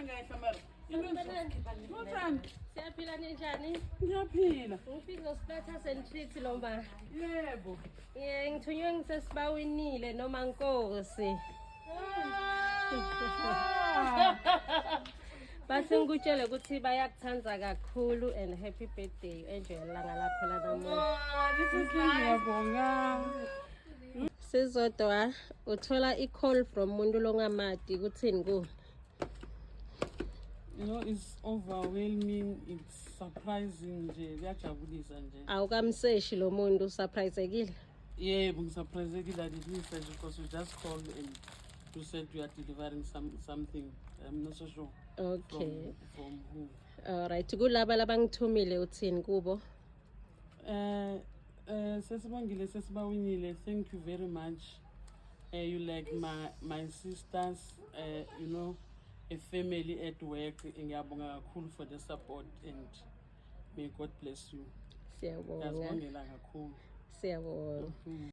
ngayihla mara. Uthani? Siyaphila ninjani? Ngiyaphila. Ngifika uSplatha Centric Lomba. Yebo. Ngithunywe ngisesibawinile noma Nkosi. Bathi ngikutshele ukuthi bayakuthanda kakhulu and happy birthday. Enjoy ilanga lakho la namuhla. Ngiyabonga. Sizodwa uthola i-call from umuntu longamadi kuthini ku? You know, it's overwhelming, it's surprising nje, kuyajabulisa nje. Awukamseshi lo muntu surpriseekile? Yebo, ngisurprised that it is because we just called and you said you are delivering something. I'm not so sure. Okay. From who? All right. Kulaba labangithumile uthini kubo? Sesibongile sesibawinile. Thank you very much. You like my sisters, you know, a family at work. Ngiyabonga kakhulu for the support and may God bless you. Siyabonga. Ngiyabongela kakhulu. Siyabonga.